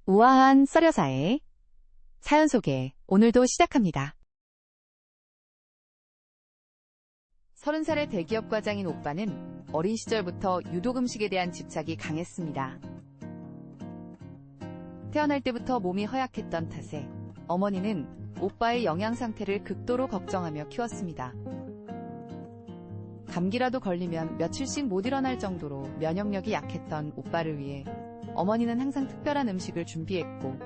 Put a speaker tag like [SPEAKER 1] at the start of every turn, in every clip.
[SPEAKER 1] 우아한 썰여사의 사연 소개 오늘도 시작합니다. 30살의 대기업 과장인 오빠는 어린 시절부터 유독 음식에 대한 집착이 강했습니다. 태어날 때부터 몸이 허약했던 탓에 어머니는 오빠의 영양 상태를 극도로 걱정하며 키웠습니다. 감기라도 걸리면 며칠씩 못 일어날 정도로 면역력이 약했던 오빠를 위해 어머니는 항상 특별한 음식을 준비했고,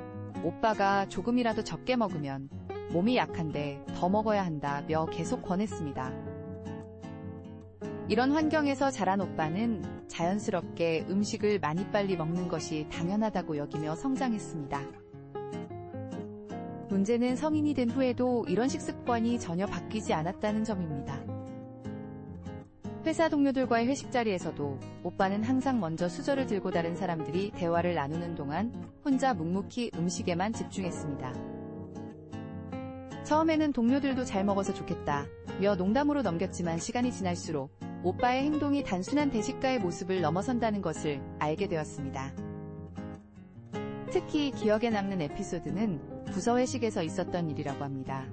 [SPEAKER 1] 오빠가 조금이라도 적게 먹으면 몸이 약한데 더 먹어야 한다며 계속 권했습니다. 이런 환경에서 자란 오빠는 자연스럽게 음식을 많이 빨리 먹는 것이 당연하다고 여기며 성장했습니다. 문제는 성인이 된 후에도 이런 식습관이 전혀 바뀌지 않았다는 점입니다. 회사 동료들과의 회식 자리에서도 오빠는 항상 먼저 수저를 들고 다른 사람들이 대화를 나누는 동안 혼자 묵묵히 음식에만 집중했습니다. 처음에는 동료들도 잘 먹어서 좋겠다며 농담으로 넘겼지만 시간이 지날수록 오빠의 행동이 단순한 대식가의 모습을 넘어선다는 것을 알게 되었습니다. 특히 기억에 남는 에피소드는 부서 회식에서 있었던 일이라고 합니다.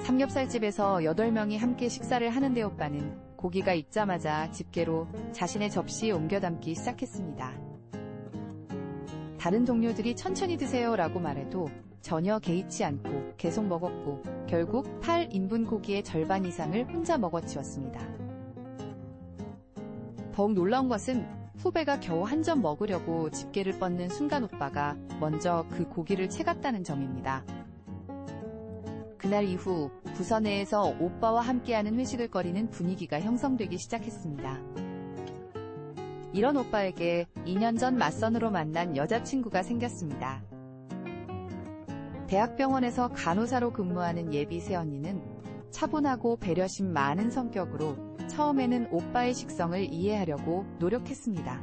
[SPEAKER 1] 삼겹살집에서 8명이 함께 식사를 하는데 오빠는 고기가 익자마자 집게로 자신의 접시에 옮겨 담기 시작했습니다. 다른 동료들이 천천히 드세요 라고 말해도 전혀 개의치 않고 계속 먹었고, 결국 8인분 고기의 절반 이상을 혼자 먹어치웠습니다. 더욱 놀라운 것은 후배가 겨우 한 점 먹으려고 집게를 뻗는 순간 오빠가 먼저 그 고기를 채갔다는 점입니다. 그날 이후 부서 내에서 오빠와 함께하는 회식을 꺼리는 분위기가 형성되기 시작했습니다. 이런 오빠에게 2년 전 맞선으로 만난 여자친구가 생겼습니다. 대학병원에서 간호사로 근무하는 예비 새언니는 차분하고 배려심 많은 성격으로 처음에는 오빠의 식성을 이해하려고 노력했습니다.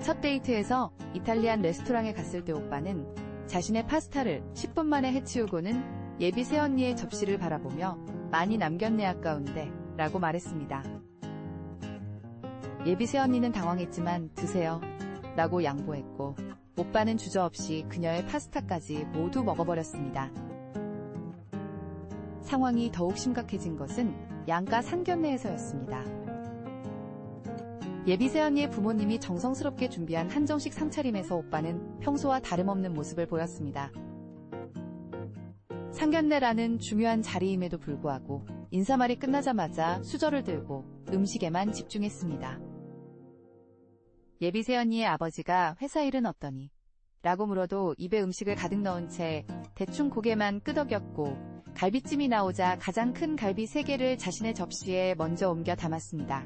[SPEAKER 1] 첫 데이트에서 이탈리안 레스토랑에 갔을 때 오빠는 자신의 파스타를 10분 만에 해치우고는 예비 새언니의 접시를 바라보며 많이 남겼네 아까운데 라고 말했습니다. 예비 새언니는 당황했지만 드세요 라고 양보했고, 오빠는 주저없이 그녀의 파스타까지 모두 먹어버렸습니다. 상황이 더욱 심각해진 것은 양가 상견례에서였습니다. 예비 새언니의 부모님이 정성스럽게 준비한 한정식 상차림에서 오빠는 평소와 다름없는 모습을 보였습니다. 상견례라는 중요한 자리임에도 불구하고 인사말이 끝나자마자 수저를 들고 음식에만 집중했습니다. 예비 새언니의 아버지가 회사 일은 어떠니? 라고 물어도 입에 음식을 가득 넣은 채 대충 고개만 끄덕였고, 갈비찜이 나오자 가장 큰 갈비 3개를 자신의 접시에 먼저 옮겨 담았습니다.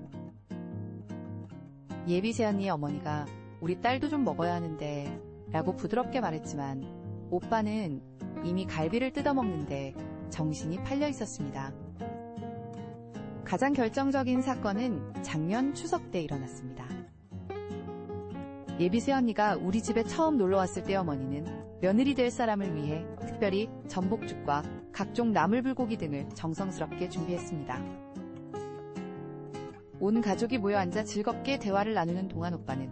[SPEAKER 1] 예비 새언니의 어머니가 우리 딸도 좀 먹어야 하는데 라고 부드럽게 말했지만 오빠는 이미 갈비를 뜯어먹는데 정신이 팔려 있었습니다. 가장 결정적인 사건은 작년 추석 때 일어났습니다. 예비 새언니가 우리 집에 처음 놀러왔을 때 어머니는 며느리 될 사람을 위해 특별히 전복죽과 각종 나물불고기 등을 정성스럽게 준비했습니다. 온 가족이 모여 앉아 즐겁게 대화를 나누는 동안 오빠는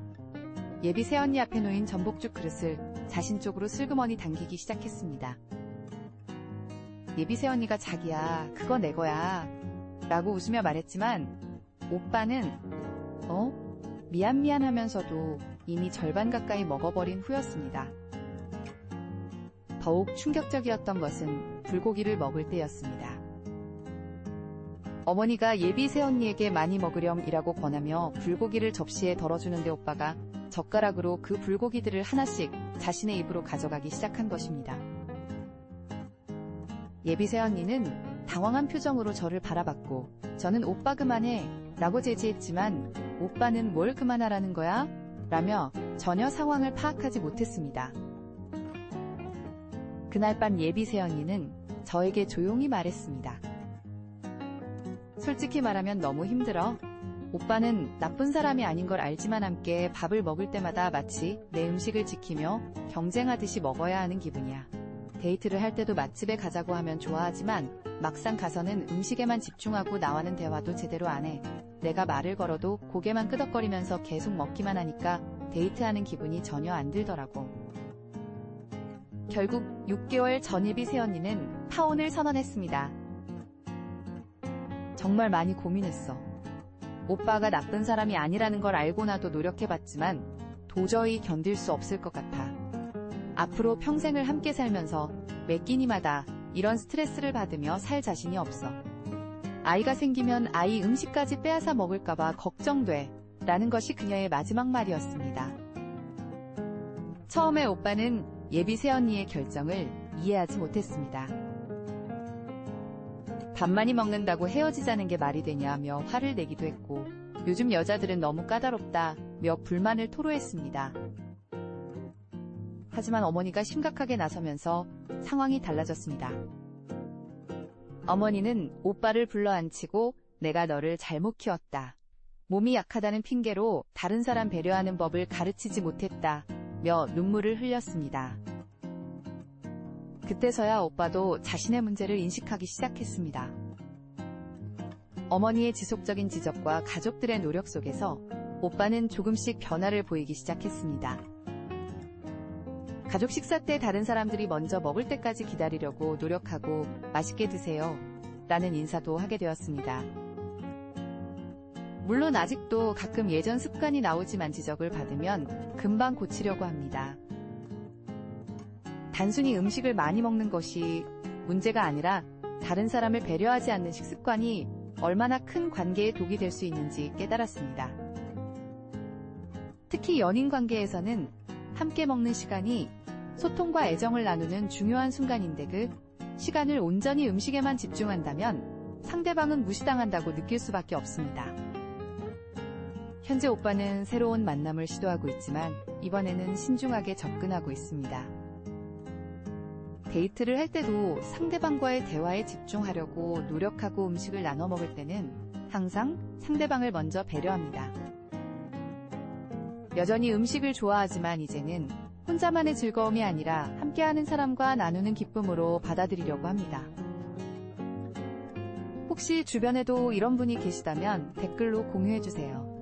[SPEAKER 1] 예비 새언니 앞에 놓인 전복죽 그릇을 자신 쪽으로 슬그머니 당기기 시작했습니다. 예비 새언니가 자기야 그거 내 거야 라고 웃으며 말했지만 오빠는 미안 하면서도 이미 절반 가까이 먹어버린 후였습니다. 더욱 충격적이었던 것은 불고기를 먹을 때였습니다. 어머니가 예비 새언니에게 많이 먹으렴이라고 권하며 불고기를 접시에 덜어주는데 오빠가 젓가락으로 그 불고기들을 하나씩 자신의 입으로 가져가기 시작한 것입니다. 예비 새언니는 당황한 표정으로 저를 바라봤고, 저는 오빠 그만해 라고 제지했지만 오빠는 뭘 그만하라는 거야? 라며 전혀 상황을 파악하지 못했습니다. 그날 밤 예비 새언니는 저에게 조용히 말했습니다. 솔직히 말하면 너무 힘들어. 오빠는 나쁜 사람이 아닌 걸 알지만 함께 밥을 먹을 때마다 마치 내 음식을 지키며 경쟁하듯이 먹어야 하는 기분이야. 데이트를 할 때도 맛집에 가자고 하면 좋아하지만 막상 가서는 음식에만 집중하고 나와는 대화도 제대로 안 해. 내가 말을 걸어도 고개만 끄덕거리면서 계속 먹기만 하니까 데이트하는 기분이 전혀 안 들더라고. 결국 6개월 전 예비 새언니는 파혼을 선언했습니다. 정말 많이 고민했어. 오빠가 나쁜 사람이 아니라는 걸 알고 나도 노력해봤지만 도저히 견딜 수 없을 것 같아. 앞으로 평생을 함께 살면서 매 끼니마다 이런 스트레스를 받으며 살 자신이 없어. 아이가 생기면 아이 음식까지 빼앗아 먹을까봐 걱정돼. 라는 것이 그녀의 마지막 말이었습니다. 처음에 오빠는 예비 새언니의 결정을 이해하지 못했습니다. 밥 많이 먹는다고 헤어지자는 게 말이 되냐며 화를 내기도 했고, 요즘 여자들은 너무 까다롭다며 불만을 토로했습니다. 하지만 어머니가 심각하게 나서면서 상황이 달라졌습니다. 어머니는 오빠를 불러앉히고 내가 너를 잘못 키웠다. 몸이 약하다는 핑계로 다른 사람 배려하는 법을 가르치지 못했다며 눈물을 흘렸습니다. 그때서야 오빠도 자신의 문제를 인식하기 시작했습니다. 어머니의 지속적인 지적과 가족들의 노력 속에서 오빠는 조금씩 변화를 보이기 시작했습니다. 가족 식사 때 다른 사람들이 먼저 먹을 때까지 기다리려고 노력하고 맛있게 드세요 라는 인사도 하게 되었습니다. 물론 아직도 가끔 예전 습관이 나오지만 지적을 받으면 금방 고치려고 합니다. 단순히 음식을 많이 먹는 것이 문제가 아니라 다른 사람을 배려하지 않는 식습관이 얼마나 큰 관계에 독이 될 수 있는지 깨달았습니다. 특히 연인 관계에서는 함께 먹는 시간이 소통과 애정을 나누는 중요한 순간인데 그 시간을 온전히 음식에만 집중한다면 상대방은 무시당한다고 느낄 수밖에 없습니다. 현재 오빠는 새로운 만남을 시도하고 있지만 이번에는 신중하게 접근하고 있습니다. 데이트를 할 때도 상대방과의 대화에 집중하려고 노력하고 음식을 나눠 먹을 때는 항상 상대방을 먼저 배려합니다. 여전히 음식을 좋아하지만 이제는 혼자만의 즐거움이 아니라 함께하는 사람과 나누는 기쁨으로 받아들이려고 합니다. 혹시 주변에도 이런 분이 계시다면 댓글로 공유해주세요.